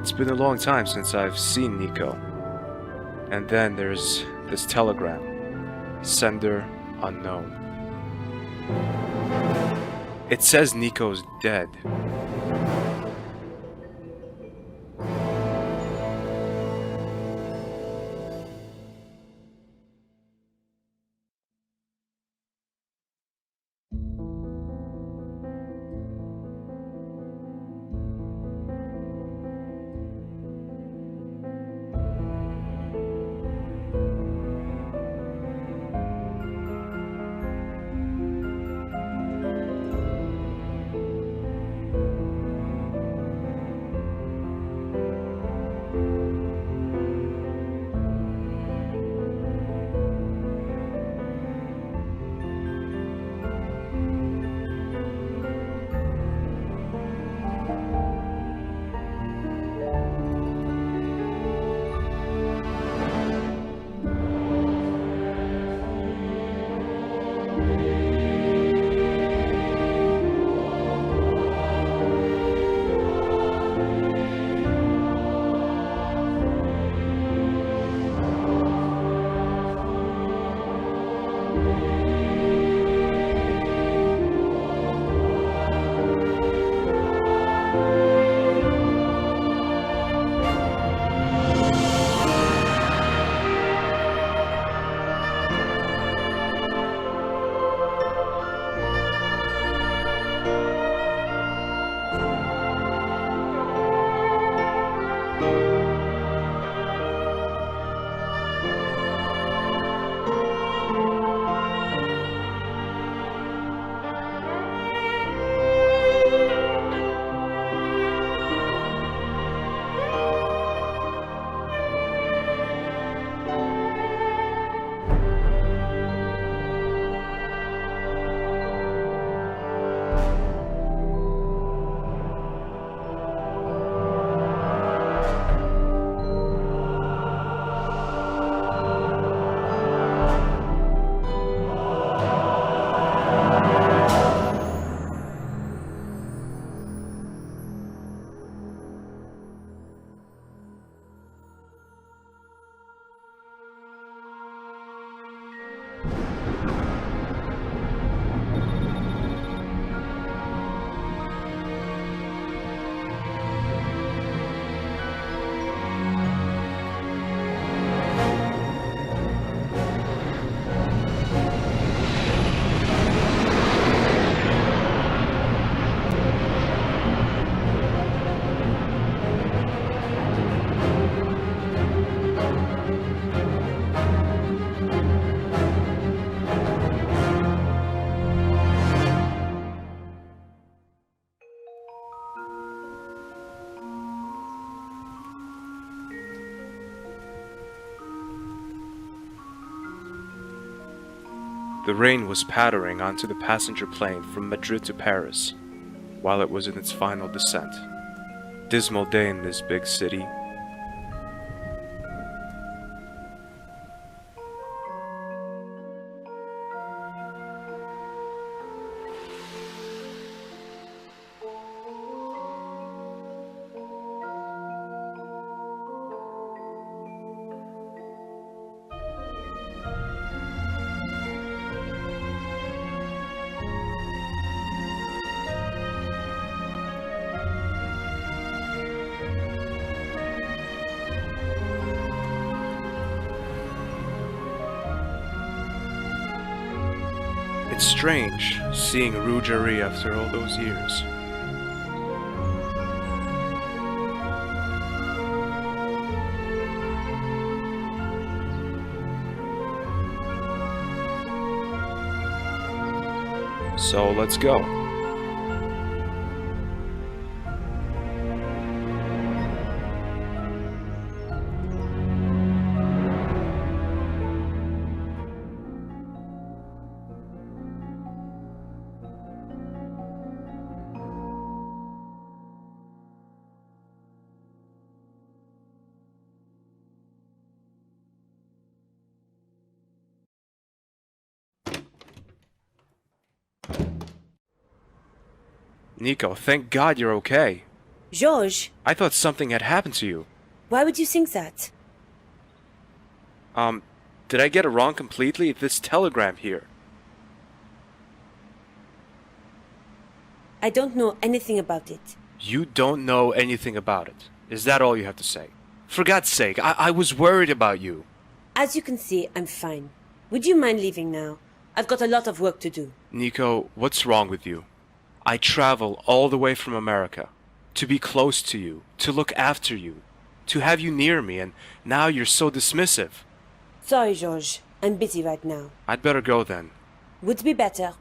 It's been a long time since I've seen Nico. And then there's this telegram. Sender unknown. It says Nico's dead. The rain was pattering onto the passenger plane from Madrid to Paris, while it was in its final descent. Dismal day in this big city. It's strange, seeing Rougerie after all those years. So let's go. Nico, thank God you're okay. George, I thought something had happened to you. why would you think that? Did I get it wrong completely? This telegram here. I don't know anything about it. You don't know anything about it. Is that all you have to say? For God's sake, I was worried about you. As you can see, I'm fine. Would you mind leaving now? I've got a lot of work to do. Nico, what's wrong with you? I travel all the way from America to be close to you, to look after you, to have you near me, and now you're so dismissive. Sorry, George. I'm busy right now. I'd better go then. Would be better.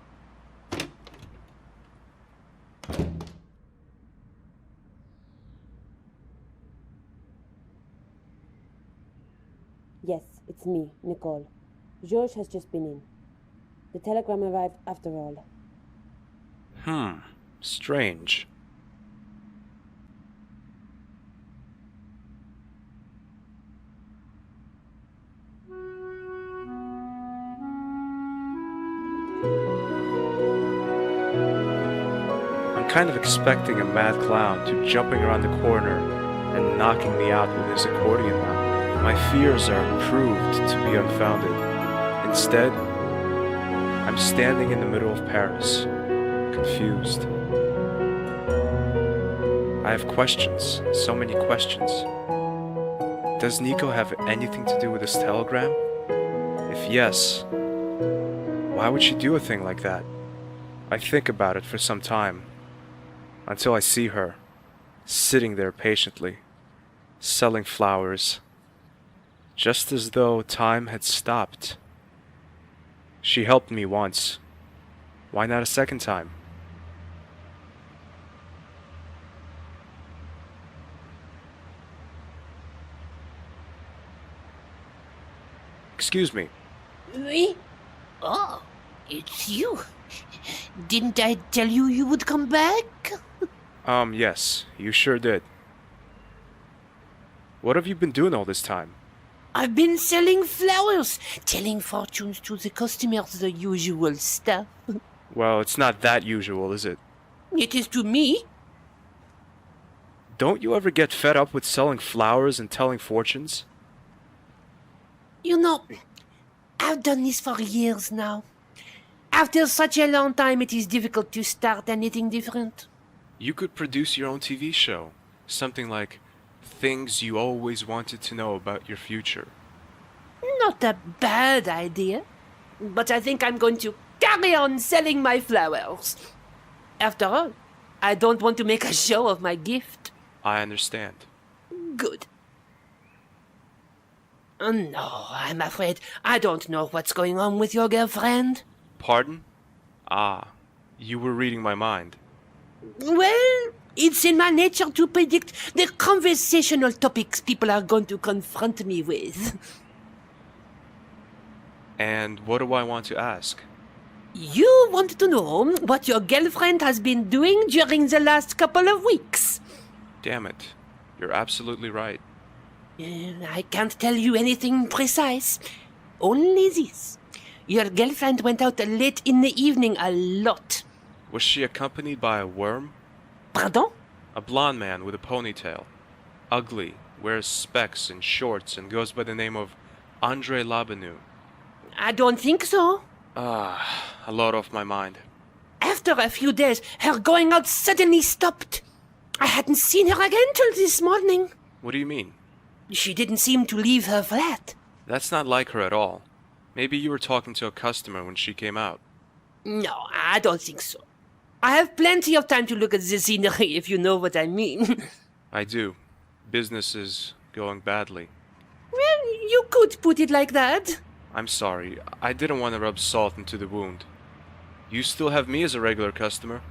Yes, it's me, Nicole. George has just been in. The telegram arrived after all. Strange. I'm kind of expecting a mad clown to jumping around the corner and knocking me out with his accordion now. My fears are proved to be unfounded. Instead, I'm standing in the middle of Paris, confused. I have questions, so many questions. Does Nico have anything to do with this telegram? If yes, why would she do a thing like that? I think about it for some time, until I see her, sitting there patiently, selling flowers, just as though time had stopped. She helped me once. Why not a second time? Excuse me. Oui? Oh, it's you. Didn't I tell you you would come back? Yes, you sure did. What have you been doing all this time? I've been selling flowers, telling fortunes to the customers, the usual stuff. Well, it's not that usual, is it? It is to me. Don't you ever get fed up with selling flowers and telling fortunes? You know, I've done this for years now. After such a long time, it is difficult to start anything different. You could produce your own TV show. Something like things you always wanted to know about your future. Not a bad idea. But I think I'm going to carry on selling my flowers. After all, I don't want to make a show of my gift. I understand. Good. No, I'm afraid I don't know what's going on with your girlfriend. Pardon? Ah, you were reading my mind. Well, it's in my nature to predict the conversational topics people are going to confront me with. And what do I want to ask? You want to know what your girlfriend has been doing during the last couple of weeks. Damn it. You're absolutely right. I can't tell you anything precise. Only this. Your girlfriend went out late in the evening a lot. Was she accompanied by a worm? Pardon? A blonde man with a ponytail. Ugly, wears specs and shorts and goes by the name of Andre Labenu. I don't think so. Ah, a lot off my mind. After a few days, her going out suddenly stopped. I hadn't seen her again till this morning. What do you mean? She didn't seem to leave her flat. That's not like her at all. Maybe you were talking to a customer when she came out. No, I don't think so. I have plenty of time to look at the scenery, if you know what I mean. I do. Business is going badly. Well, you could put it like that. I'm sorry. I didn't want to rub salt into the wound. You still have me as a regular customer,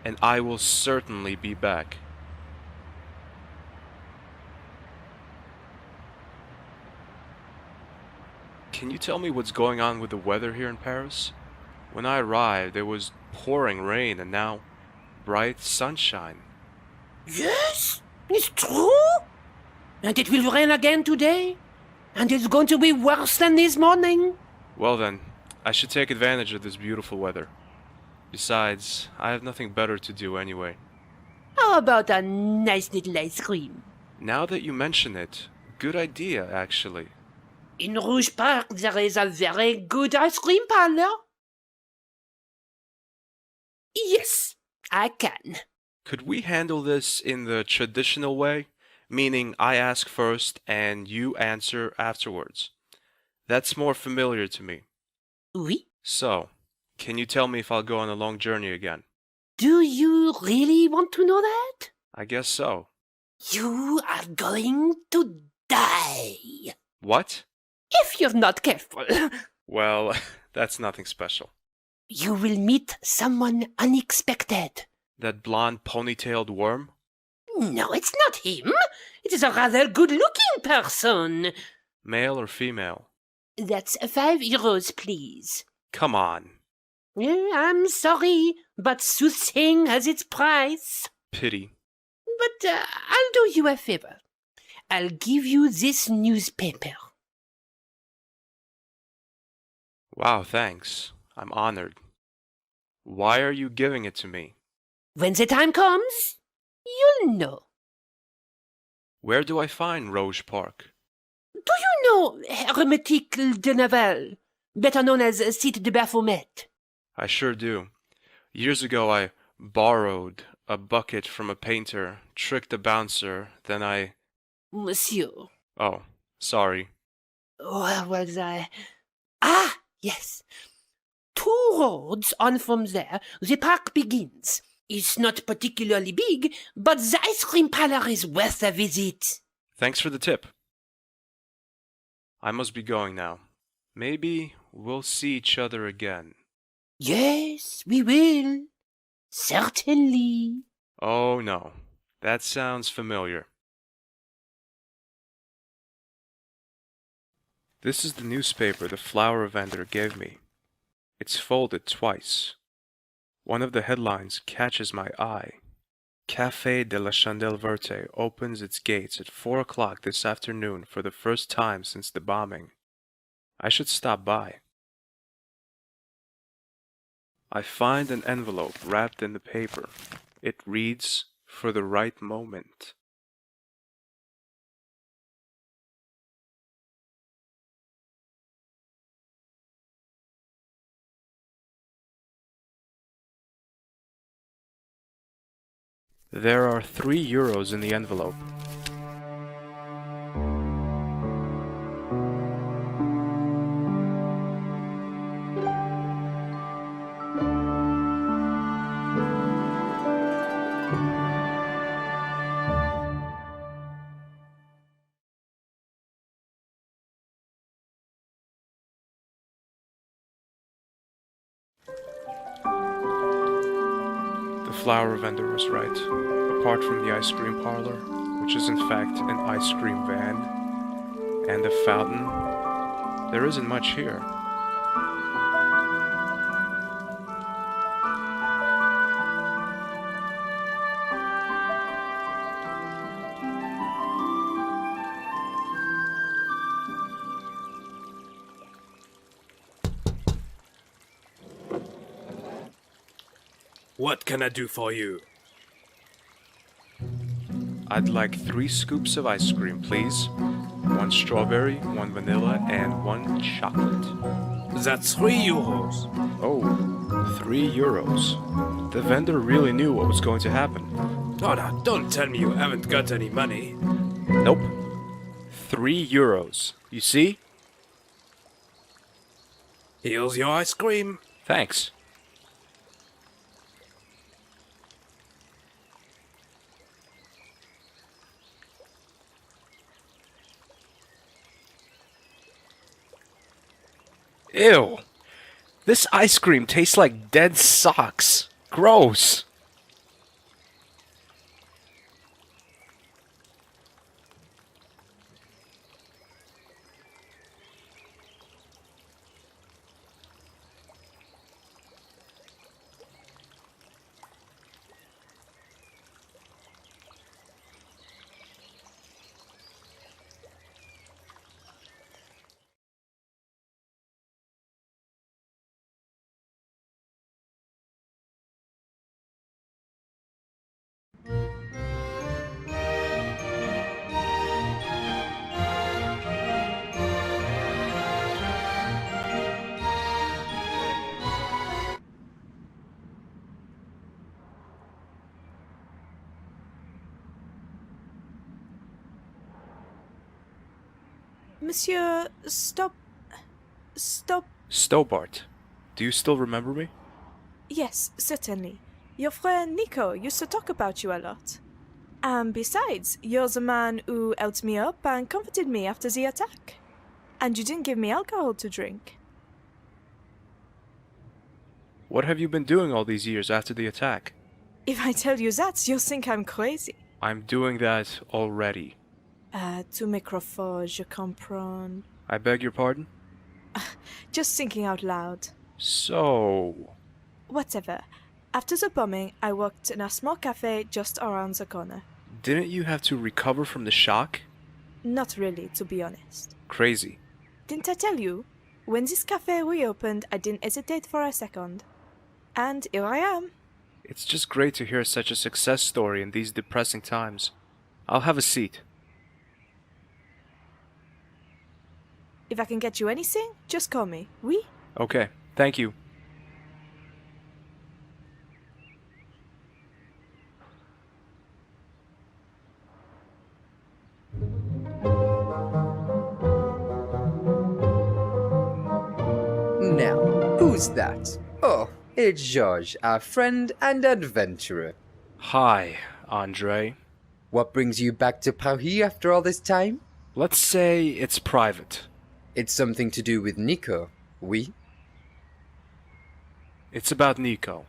and I will certainly be back. Can you tell me what's going on with the weather here in Paris? When I arrived, there was pouring rain, and now bright sunshine. Yes, it's true. And it will rain again today. And it's going to be worse than this morning. Well then, I should take advantage of this beautiful weather. Besides, I have nothing better to do anyway. How about a nice little ice cream? Now that you mention it, good idea, actually. In Rouge Park, there is a very good ice cream parlor. Yes, I can. Could we handle this in the traditional way? Meaning I ask first and you answer afterwards. That's more familiar to me. Oui? So, can you tell me if I'll go on a long journey again? Do you really want to know that? I guess so. You are going to die. What? If you're not careful. Well, that's nothing special. You will meet someone unexpected. That blonde ponytailed worm? No, it's not him. It is a rather good-looking person. Male or female? That's €5, please. Come on. I'm sorry, but soothsaying has its price. Pity. But I'll do you a favor. I'll give you this newspaper. Wow, thanks. I'm honored. Why are you giving it to me? When the time comes, you'll know. Where do I find Rouge Park? Do you know Hermétique de Naval, better known as Site de Baphomet? I sure do. Years ago I borrowed a bucket from a painter, tricked a bouncer, then I... Monsieur, Oh, sorry. where was I? Ah, yes. 2 roads on from there, the park begins. It's not particularly big, but the ice cream parlor is worth a visit. Thanks for the tip. I must be going now. Maybe we'll see each other again. Yes, we will. Certainly. Oh no, that sounds familiar. This is the newspaper the flower vendor gave me. It's folded twice. One of the headlines catches my eye. Café de la Chandelle Verte opens its gates at 4 o'clock this afternoon for the first time since the bombing. I should stop by. I find an envelope wrapped in the paper. It reads, "For the right moment." There are €3 in the envelope. The flower vendor was right. Apart from the ice cream parlor, which is in fact an ice cream van, and a fountain, there isn't much here. What can I do for you? I'd like 3 scoops of ice cream, please. 1 strawberry, 1 vanilla, and 1 chocolate. That's €3. Oh, €3. The vendor really knew what was going to happen. Oh, don't tell me you haven't got any money. Nope. €3. You see? Here's your ice cream. Thanks. Ew. This ice cream tastes like dead socks. Gross. Monsieur, stop. Stop. Stobart, do you still remember me? Yes, certainly. Your friend Nico used to talk about you a lot. And besides, you're the man who helped me up and comforted me after the attack. And you didn't give me alcohol to drink. What have you been doing all these years after the attack? If I tell you that, you'll think I'm crazy. I'm doing that already. Tout microphone, je comprends. I beg your pardon? Just thinking out loud. So... Whatever. After the bombing, I worked in a small cafe just around the corner. Didn't you have to recover from the shock? Not really, to be honest. Crazy. Didn't I tell you? When this cafe reopened, I didn't hesitate for a second. And here I am. It's just great to hear such a success story in these depressing times. I'll have a seat. If I can get you anything, just call me. Oui? Okay, thank you. Now, who's that? Oh, it's George, our friend and adventurer. Hi, Andre. What brings you back to Paris after all this time? Let's say it's private. It's something to do with Nico, oui? It's about Nico.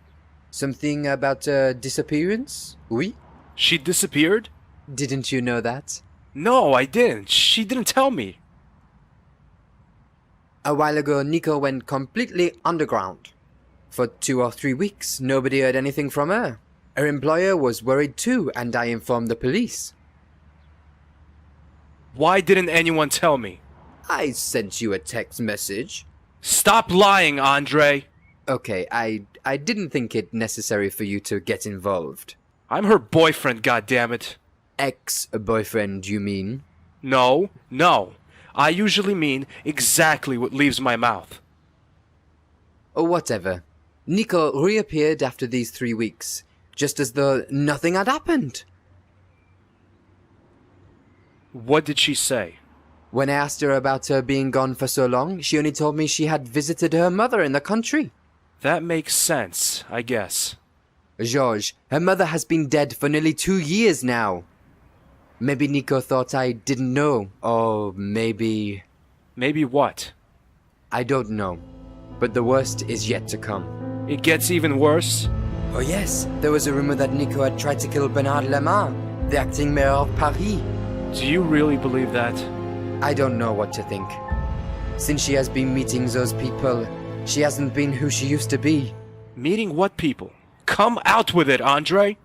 Something about a disappearance, oui? She disappeared? Didn't you know that? No, I didn't. She didn't tell me. A while ago, Nico went completely underground. For 2 or 3 weeks, nobody heard anything from her. Her employer was worried too, and I informed the police. Why didn't anyone tell me? I sent you a text message. Stop lying, Andre! Okay, I didn't think it necessary for you to get involved. I'm her boyfriend, goddammit. Ex-boyfriend, you mean? No. I usually mean exactly what leaves my mouth. Or whatever. Nico reappeared after these 3 weeks, just as though nothing had happened. What did she say? When I asked her about her being gone for so long, she only told me she had visited her mother in the country. That makes sense, I guess. Georges, her mother has been dead for nearly 2 years now. Maybe Nico thought I didn't know, or maybe... Maybe what? I don't know, but the worst is yet to come. It gets even worse? Oh yes, there was a rumor that Nico had tried to kill Bernard Lemar, the acting mayor of Paris. Do you really believe that? I don't know what to think. Since she has been meeting those people, she hasn't been who she used to be. Meeting what people? Come out with it, Andre!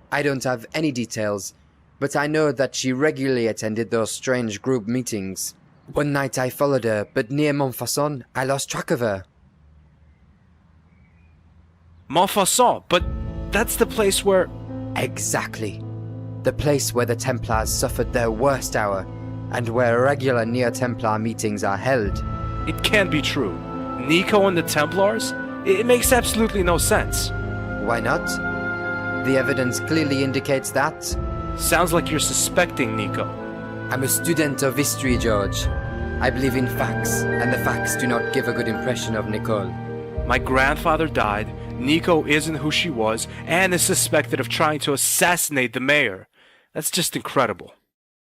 I don't have any details, but I know that she regularly attended those strange group meetings. One night I followed her, but near Montfaucon, I lost track of her. Montfaucon, but that's the place where... Exactly. The place where the Templars suffered their worst hour, and where regular Neo-Templar meetings are held. It can't be true. Nico and the Templars? It makes absolutely no sense. Why not? The evidence clearly indicates that. Sounds like you're suspecting Nico. I'm a student of history, George. I believe in facts, and the facts do not give a good impression of Nicole. My grandfather died, Nico isn't who she was, and is suspected of trying to assassinate the mayor. That's just incredible.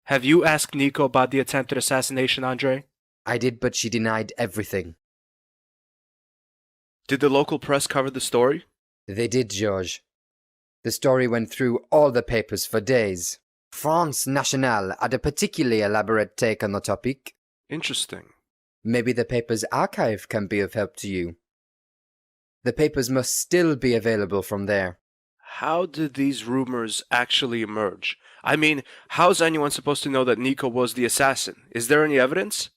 Have you asked Nico about the attempted assassination, Andre? I did, but she denied everything. Did the local press cover the story? They did, George. The story went through all the papers for days. France Nationale had a particularly elaborate take on the topic. Interesting. Maybe the paper's archive can be of help to you. The papers must still be available from there. How did these rumors actually emerge? I mean, how's anyone supposed to know that Nico was the assassin? Is there any evidence?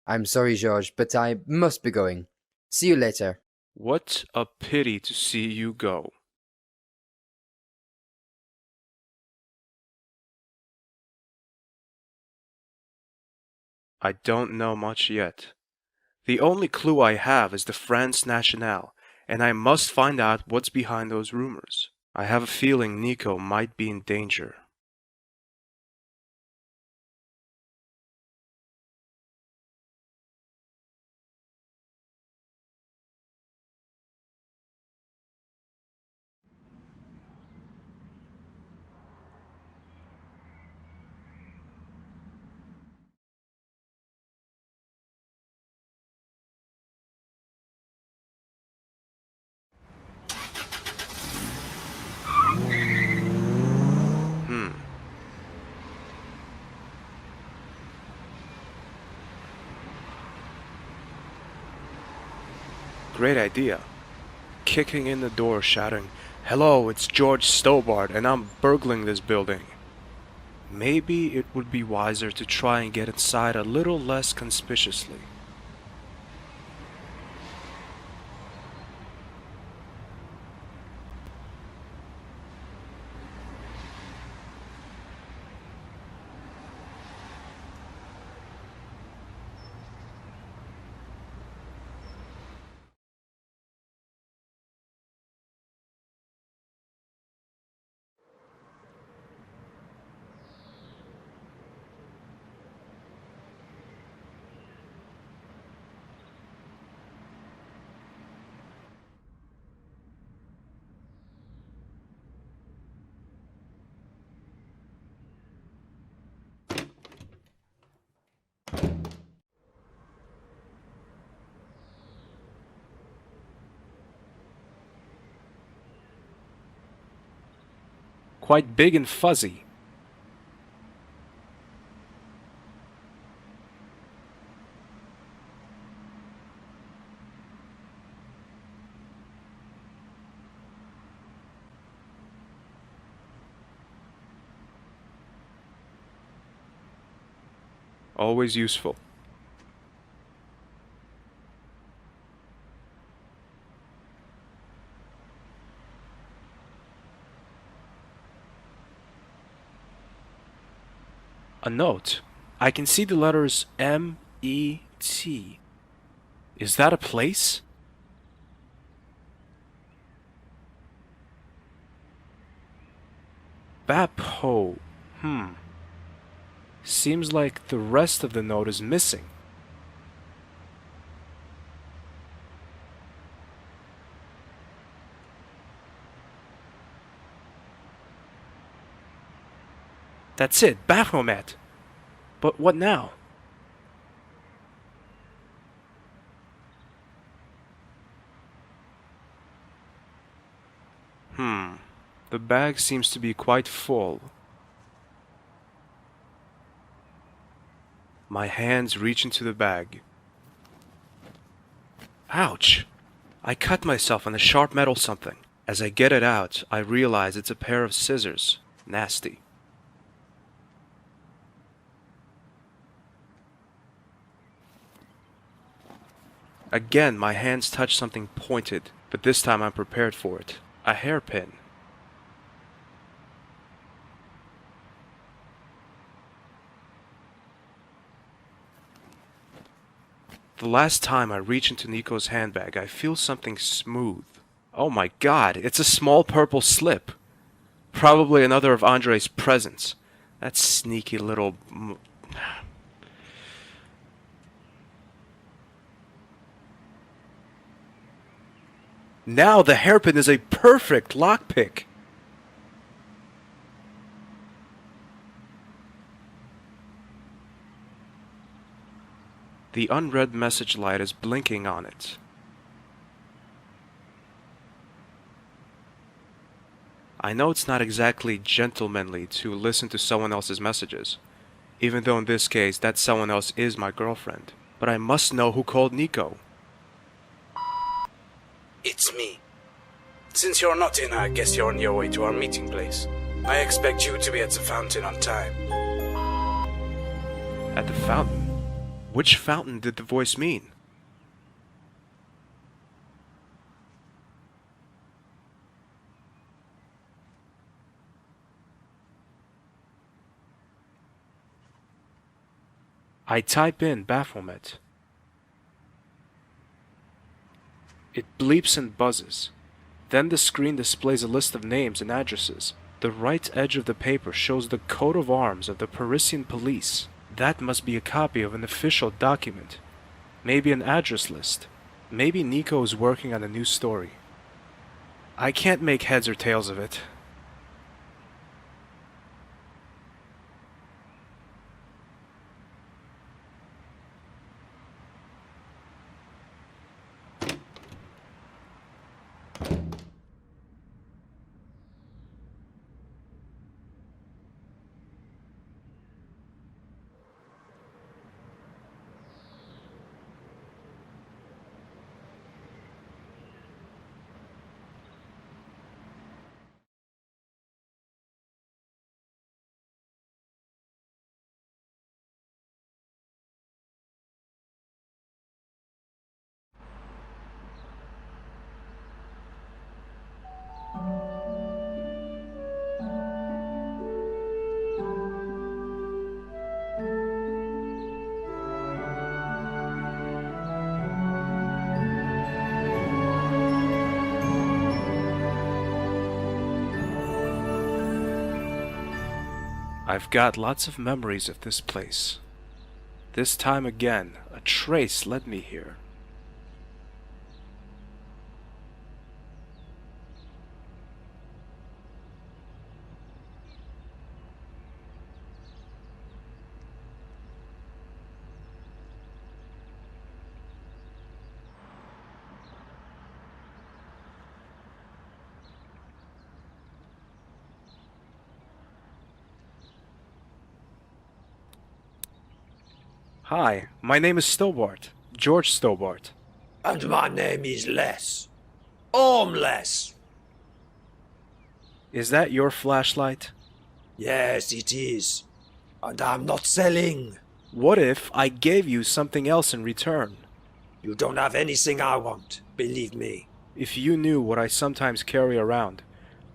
I'm sorry, George, but I must be going. See you later. What a pity to see you go. I don't know much yet. The only clue I have is the France Nationale, and I must find out what's behind those rumors. I have a feeling Nico might be in danger. Great idea. Kicking in the door, shouting, "Hello, it's George Stobart, and I'm burgling this building." Maybe it would be wiser to try and get inside a little less conspicuously. Quite big and fuzzy. Always useful. A note. I can see the letters M-E-T. Is that a place? Bapho. Seems like the rest of the note is missing. That's it, Baphomet. But what now? The bag seems to be quite full. My hands reach into the bag. Ouch! I cut myself on a sharp metal something. As I get it out, I realize it's a pair of scissors. Nasty. Again, my hands touch something pointed, but this time I'm prepared for it. A hairpin. The last time I reach into Nico's handbag, I feel something smooth. Oh my god, it's a small purple slip. Probably another of Andre's presents. That sneaky little... Now the hairpin is a perfect lockpick. The unread message light is blinking on it. I know it's not exactly gentlemanly to listen to someone else's messages, even though in this case that someone else is my girlfriend. But I must know who called Nico. It's me. Since you're not in, I guess you're on your way to our meeting place. I expect you to be at the fountain on time. At the fountain? Which fountain did the voice mean? I type in Baphomet. It bleeps and buzzes. Then the screen displays a list of names and addresses. The right edge of the paper shows the coat of arms of the Parisian police. That must be a copy of an official document. Maybe an address list. Maybe Nico is working on a new story. I can't make heads or tails of it. I've got lots of memories of this place. This time again, a trace led me here. Hi, my name is Stobart. George Stobart. And my name is Les. Armless. Is that your flashlight? Yes, it is. And I'm not selling. What if I gave you something else in return? You don't have anything I want, believe me. If you knew what I sometimes carry around.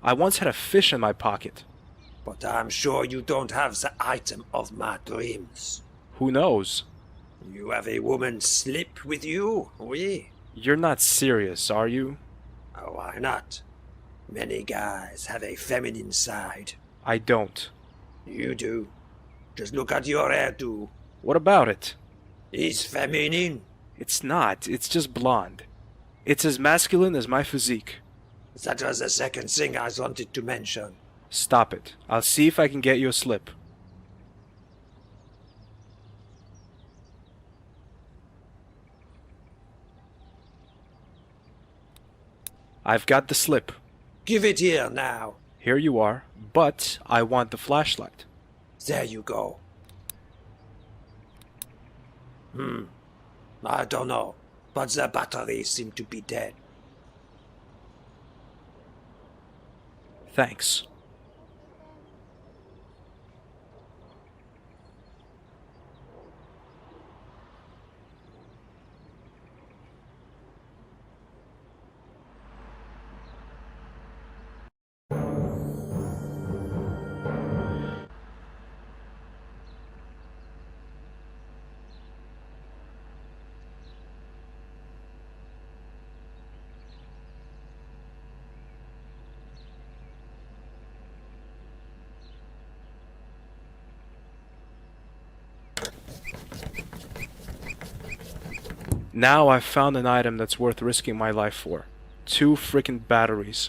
I once had a fish in my pocket. But I'm sure you don't have the item of my dreams. Who knows? You have a woman slip with you, oui? You're not serious, are you? Oh, why not? Many guys have a feminine side. I don't. You do. Just look at your hairdo. What about it? It's feminine. It's not. It's just blonde. It's as masculine as my physique. That was the second thing I wanted to mention. Stop it. I'll see if I can get you a slip. I've got the slip. Give it here now. Here you are, but I want the flashlight. There you go. I don't know, but the batteries seem to be dead. Thanks. Now I've found an item that's worth risking my life for. 2 frickin' batteries.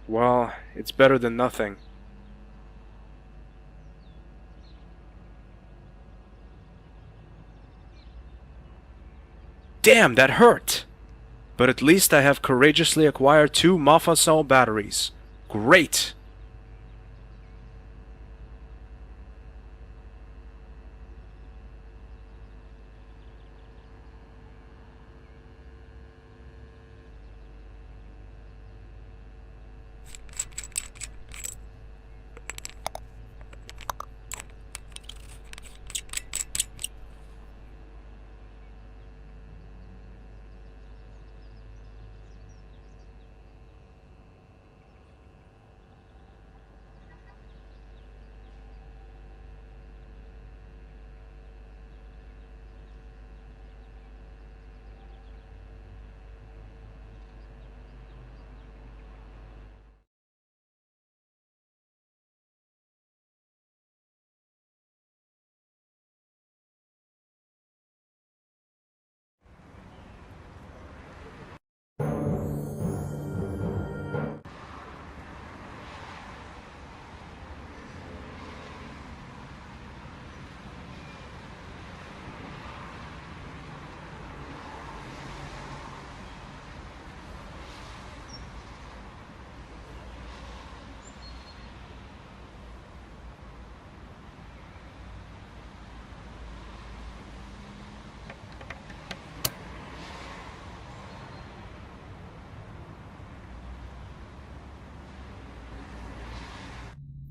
Well, it's better than nothing. Damn, that hurt! But at least I have courageously acquired 2 Montfaucon batteries. Great!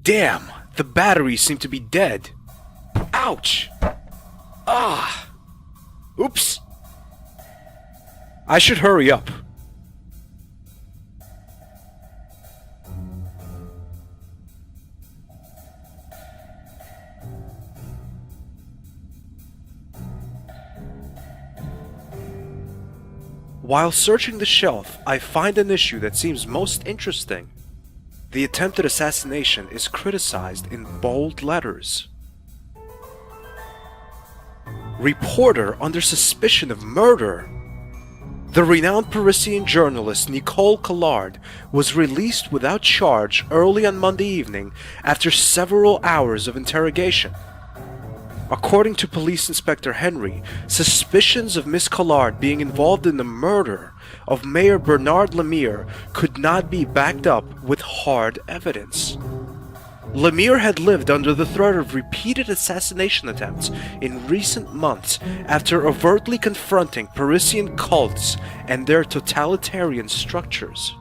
Damn! The batteries seem to be dead. Ouch! Ah! Oops! I should hurry up. While searching the shelf, I find an issue that seems most interesting. The attempted assassination is criticized in bold letters. Reporter under suspicion of murder. The renowned Parisian journalist Nicole Collard was released without charge early on Monday evening after several hours of interrogation. According to Police Inspector Henry, suspicions of Miss Collard being involved in the murder of Mayor Bernard Lemire could not be backed up with hard evidence. Lemire had lived under the threat of repeated assassination attempts in recent months after overtly confronting Parisian cults and their totalitarian structures.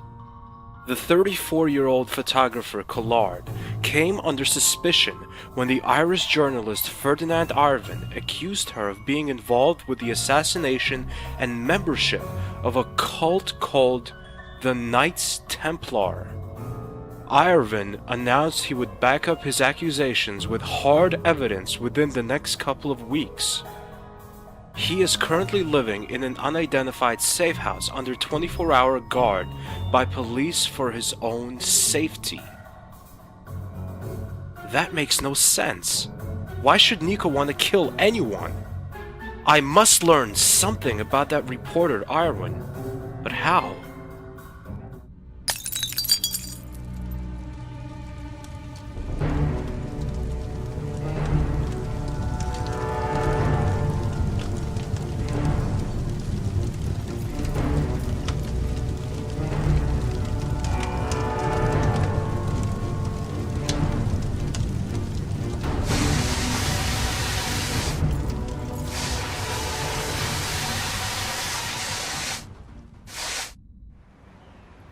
The 34-year-old photographer Collard came under suspicion when the Irish journalist Ferdinand Arvin accused her of being involved with the assassination and membership of a cult called the Knights Templar. Irvin announced he would back up his accusations with hard evidence within the next couple of weeks. He is currently living in an unidentified safe house under 24-hour guard by police for his own safety. That makes no sense. Why should Nico want to kill anyone? I must learn something about that reporter Irwin, but how?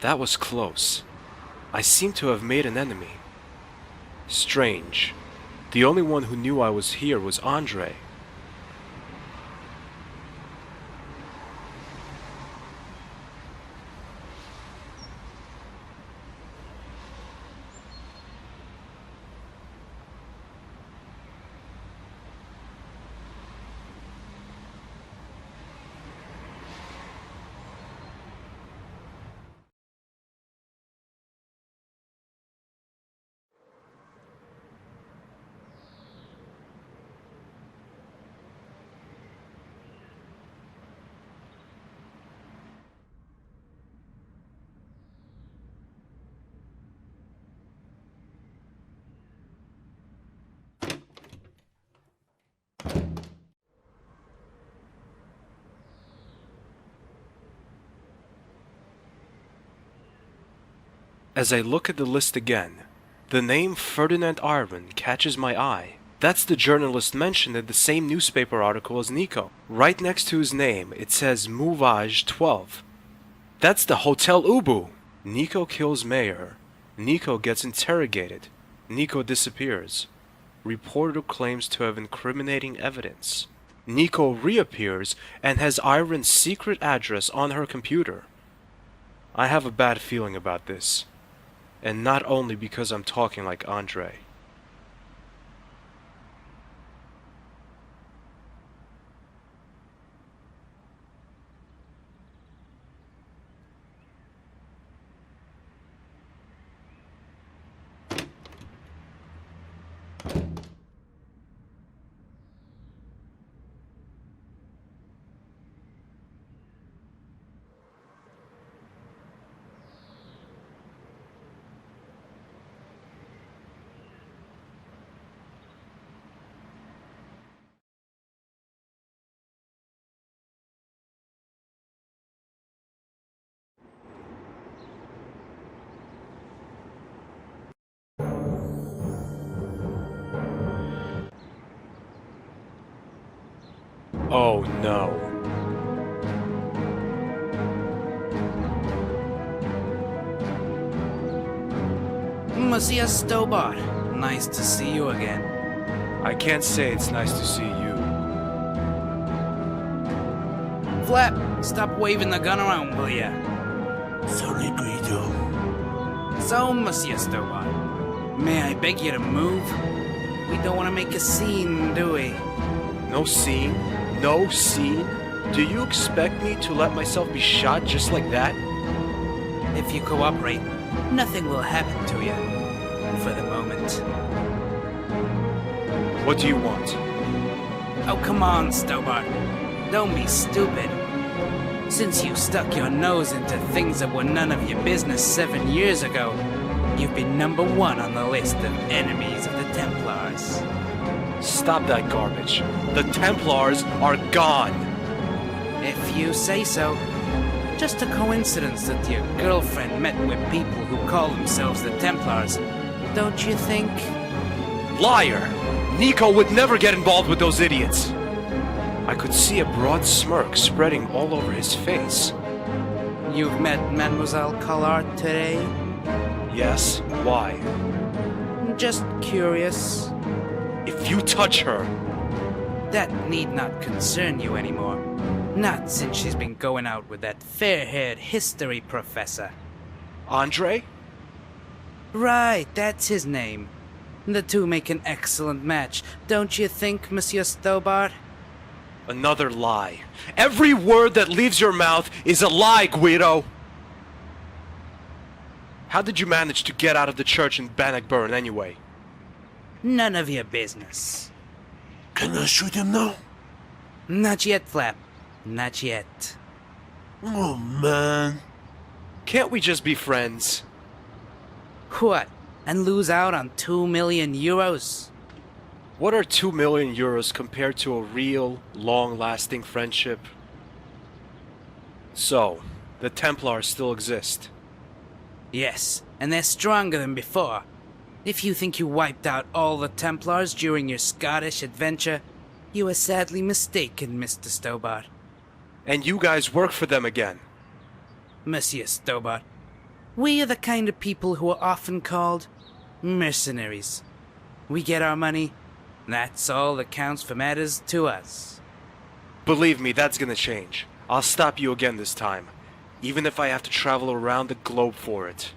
That was close. I seem to have made an enemy. Strange. The only one who knew I was here was Andre. As I look at the list again, the name Ferdinand Arvin catches my eye. That's the journalist mentioned in the same newspaper article as Nico. Right next to his name, it says Mouvage 12. That's the Hotel Ubu! Nico kills Mayor. Nico gets interrogated. Nico disappears. Reporter claims to have incriminating evidence. Nico reappears and has Iron's secret address on her computer. I have a bad feeling about this. And not only because I'm talking like Andre. Oh no. Monsieur Stobart, nice to see you again. I can't say it's nice to see you. Flap, stop waving the gun around, will ya? Sorry, Guido. So, Monsieur Stobart, may I beg you to move? We don't want to make a scene, do we? No scene? No scene? Do you expect me to let myself be shot just like that? If you cooperate, Nothing will happen to you. For the moment. What do you want? Oh, come on, Stobart. Don't be stupid. Since you stuck your nose into things that were none of your business 7 years ago, you've been #1 on the list of enemies of the Templars. Stop that garbage. The Templars are gone. If you say so. Just a coincidence that your girlfriend met with people who call themselves the Templars, don't you think? Liar! Nico would never get involved with those idiots. I could see a broad smirk spreading all over his face. You've met Mademoiselle Collard today? Yes, why? Just curious. If you touch her... That need not concern you anymore. Not since she's been going out with that fair-haired history professor. Andre? Right, that's his name. The two make an excellent match, don't you think, Monsieur Stobart? Another lie. Every word that leaves your mouth is a lie, Guido! How did you manage to get out of the church in Bannockburn anyway? None of your business. Can I shoot him now? Not yet, Flap. Not yet. Oh, man. Can't we just be friends? What? And lose out on 2 million euros? What are 2 million euros compared to a real, long-lasting friendship? So, the Templars still exist. Yes, and they're stronger than before. If you think you wiped out all the Templars during your Scottish adventure, you are sadly mistaken, Mr. Stobart. And you guys work for them again. Monsieur Stobart, we are the kind of people who are often called mercenaries. We get our money, that's all that counts for matters to us. Believe me, that's gonna change. I'll stop you again this time, even if I have to travel around the globe for it.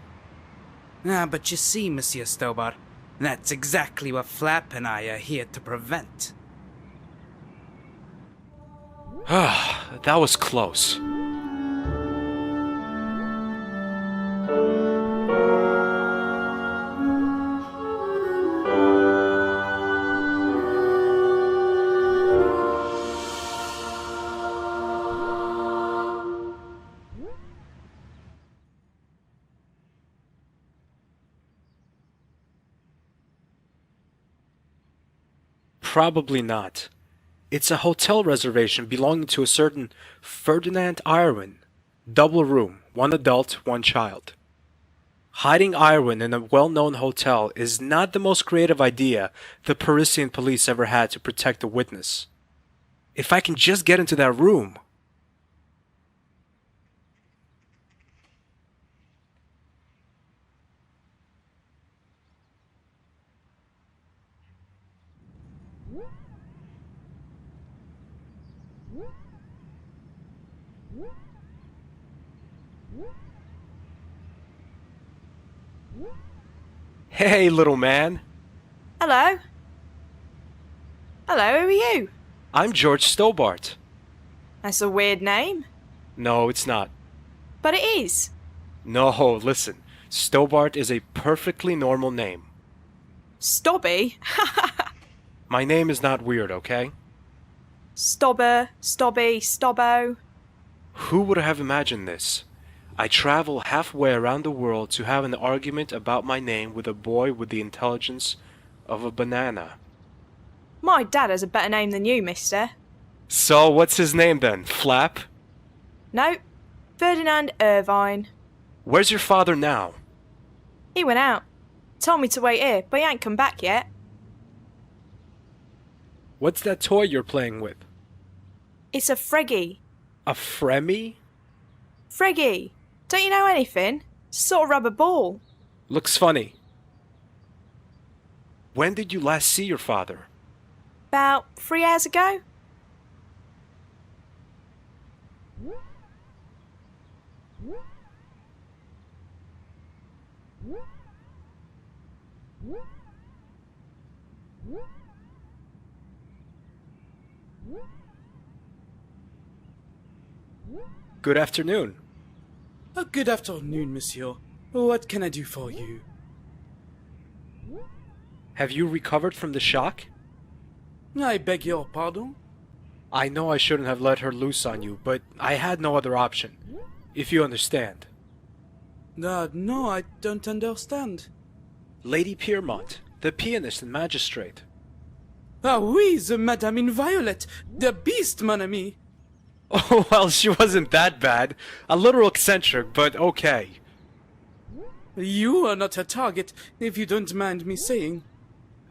But you see, Monsieur Stobart, that's exactly what Flap and I are here to prevent. That was close. Probably not. It's a hotel reservation belonging to a certain Ferdinand Irwin. Double room, 1 adult, 1 child. Hiding Irwin in a well-known hotel is not the most creative idea the Parisian police ever had to protect a witness. If I can just get into that room... Hey, little man. Hello? Hello, who are you? I'm George Stobart. That's a weird name. No, it's not. But it is. No, listen. Stobart is a perfectly normal name. Stobby? My name is not weird, okay? Stobber, Stobby, Stobbo. Who would have imagined this? I travel halfway around the world to have an argument about my name with a boy with the intelligence of a banana. My dad has a better name than you, mister. So, what's his name then? Flap? No, Ferdinand Irvine. Where's your father now? He went out. Told me to wait here, but he ain't come back yet. What's that toy you're playing with? It's a Freggy. A Fremy? Freggy. Don't you know anything? It's a sort of rubber ball. Looks funny. When did you last see your father? About 3 hours ago? Good afternoon. Good afternoon, monsieur. What can I do for you? Have you recovered from the shock? I beg your pardon? I know I shouldn't have let her loose on you, but I had no other option. If you understand. No, I don't understand. Lady Piermont, the pianist and magistrate. Ah oui, the Madame in Violet, the beast, mon ami. Oh, well, she wasn't that bad. A little eccentric, but okay. You are not a target, if you don't mind me saying.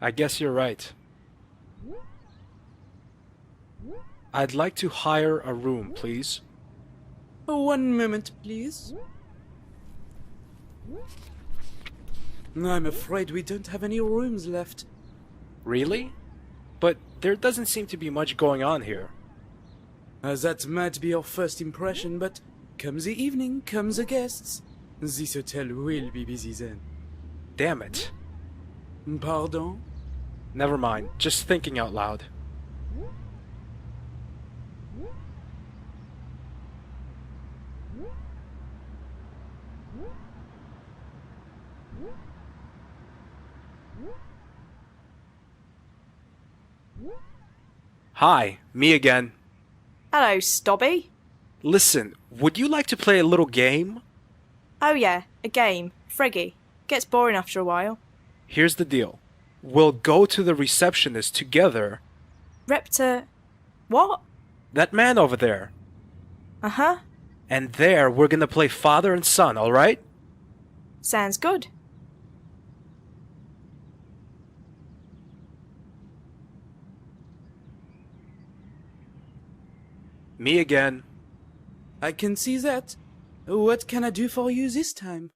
I guess you're right. I'd like to hire a room, please. 1 moment, please. I'm afraid we don't have any rooms left. Really? But there doesn't seem to be much going on here. That might be your first impression, but come the evening, come the guests. This hotel will be busy then. Damn it. Pardon? Never mind, just thinking out loud. Hi, me again. Hello, Stobby. Listen, would you like to play a little game? Oh yeah, a game. Friggy. Gets boring after a while. Here's the deal. We'll go to the receptionist together. Repta... What? That man over there. Uh-huh. And there we're gonna play father and son, alright? Sounds good. Me again. I can see that. What can I do for you this time?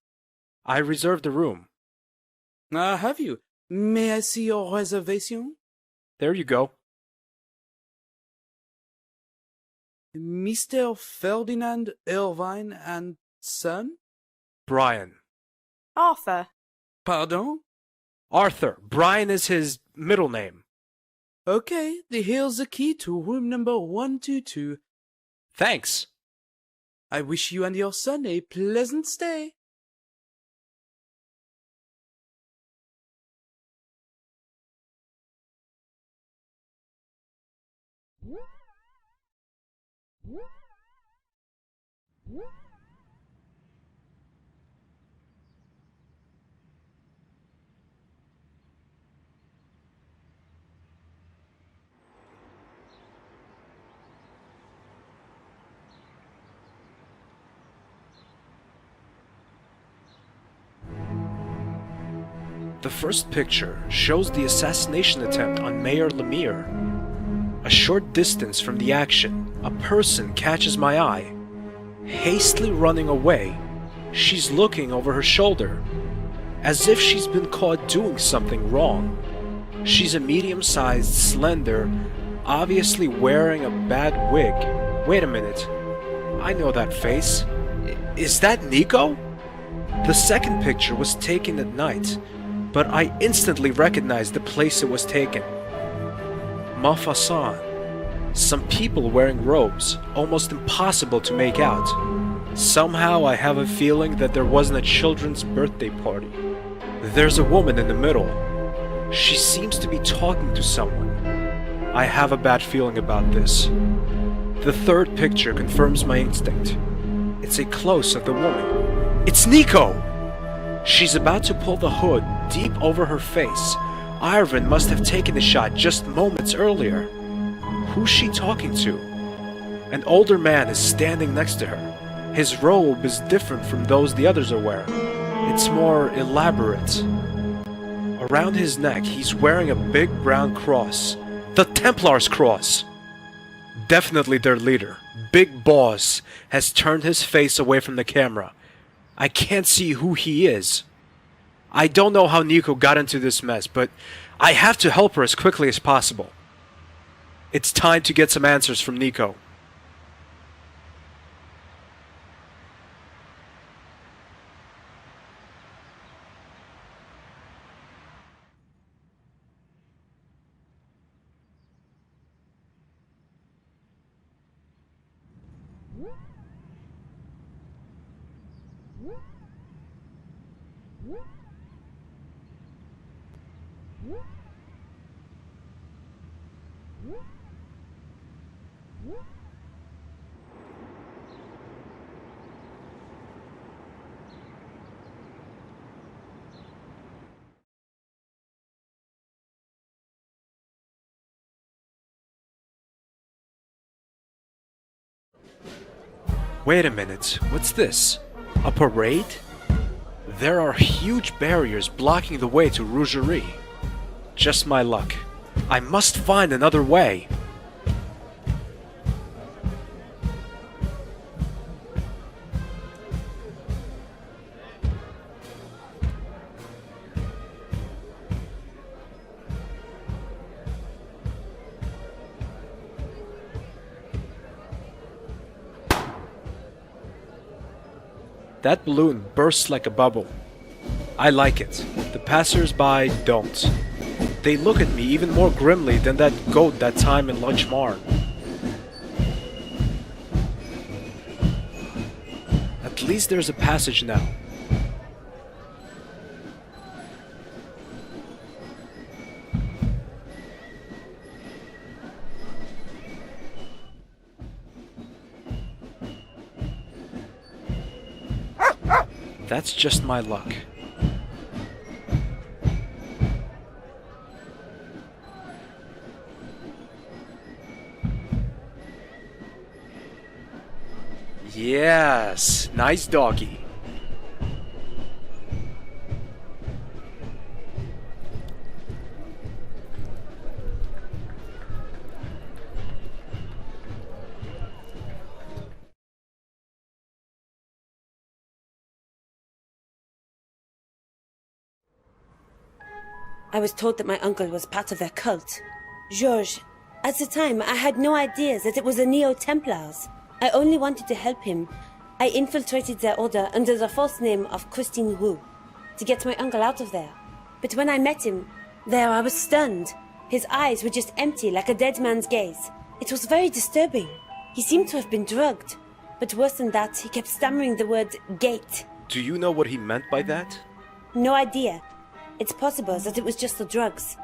I reserved a room. Ah, have you? May I see your reservation? There you go. Mr. Ferdinand Irvine and son? Brian. Arthur. Pardon? Arthur. Brian is his middle name. Okay, here's the key to room number 122. Thanks. I wish you and your son a pleasant stay. The first picture shows the assassination attempt on Mayor Lemire. A short distance from the action, a person catches my eye. Hastily running away, she's looking over her shoulder, as if she's been caught doing something wrong. She's a medium-sized, slender, obviously wearing a bad wig. Wait a minute. I know that face. Is that Nico? The second picture was taken at night, but I instantly recognized the place it was taken. Montfaucon. Some people wearing robes, almost impossible to make out. Somehow I have a feeling that there wasn't a children's birthday party. There's a woman in the middle. She seems to be talking to someone. I have a bad feeling about this. The third picture confirms my instinct. It's a close of the woman. It's Nico! She's about to pull the hood deep over her face. Irvin must have taken the shot just moments earlier. Who's she talking to? An older man is standing next to her. His robe is different from those the others are wearing. It's more elaborate. Around his neck, he's wearing a big brown cross. The Templars cross! Definitely their leader, Big Boss, has turned his face away from the camera. I can't see who he is. I don't know how Nico got into this mess, but I have to help her as quickly as possible. It's time to get some answers from Nico. Wait a minute, what's this? A parade? There are huge barriers blocking the way to Rougerie. Just my luck. I must find another way. That balloon bursts like a bubble. I like it. The passers-by don't. They look at me even more grimly than that goat that time in Lunchmarn. At least there's a passage now. That's just my luck. Yes, nice doggy. I was told that my uncle was part of their cult. Georges, at the time, I had no idea that it was the Neo-Templars. I only wanted to help him. I infiltrated their order under the false name of Christine Wu to get my uncle out of there. But when I met him, there I was stunned. His eyes were just empty, like a dead man's gaze. It was very disturbing. He seemed to have been drugged. But worse than that, he kept stammering the word gate. Do you know what he meant by that? No idea. It's possible that it was just the drugs.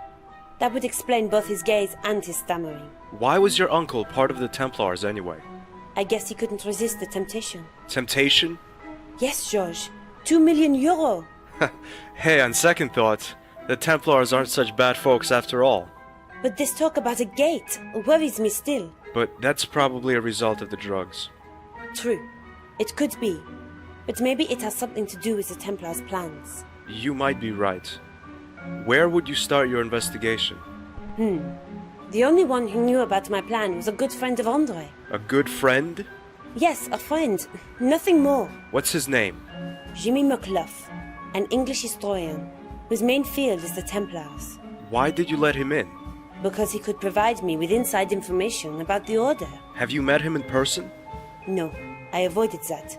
That would explain both his gaze and his stammering. Why was your uncle part of the Templars anyway? I guess he couldn't resist the temptation. Temptation? Yes, Georges. 2 million euro. Hey, on second thought, the Templars aren't such bad folks after all. But this talk about a gate worries me still. But that's probably a result of the drugs. True. It could be. But maybe it has something to do with the Templars' plans. You might be right. Where would you start your investigation? The only one who knew about my plan was a good friend of Andre. A good friend? Yes, a friend. Nothing more. What's his name? Jimmy McCluff, an English historian, whose main field is the Templars. Why did you let him in? Because he could provide me with inside information about the Order. Have you met him in person? No, I avoided that.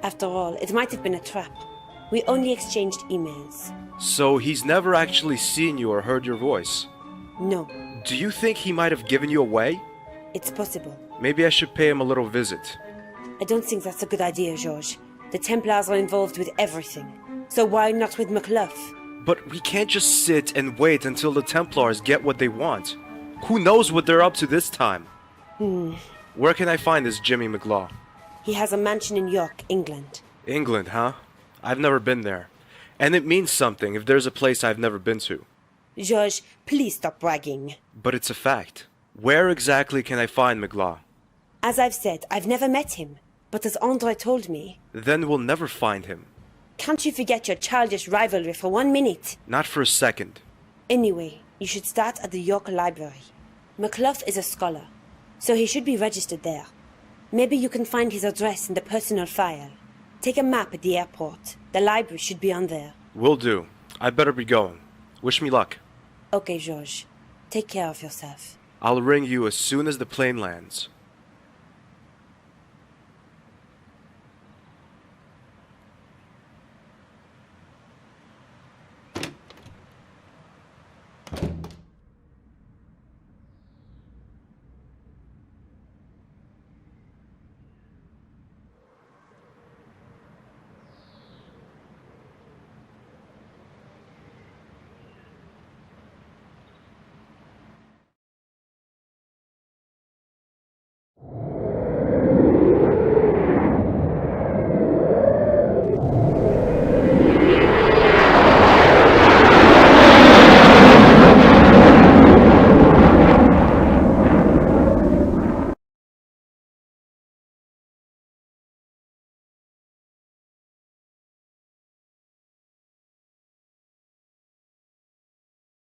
After all, it might have been a trap. We only exchanged emails. So he's never actually seen you or heard your voice? No. Do you think he might have given you away? It's possible. Maybe I should pay him a little visit. I don't think that's a good idea, Georges. The Templars are involved with everything. So why not with McCluff? But we can't just sit and wait until the Templars get what they want. Who knows what they're up to this time? Where can I find this Jimmy McClaw? He has a mansion in York, England. England, huh? I've never been there. And it means something if there's a place I've never been to. Georges, please stop bragging. But it's a fact. Where exactly can I find McClaw? As I've said, I've never met him. But as Andre told me... Then we'll never find him. Can't you forget your childish rivalry for 1 minute? Not for a second. Anyway, you should start at the York Library. McCluff is a scholar, so he should be registered there. Maybe you can find his address in the personal file. Take a map at the airport. The library should be on there. Will do. I better be going. Wish me luck. Okay, Georges. Take care of yourself. I'll ring you as soon as the plane lands.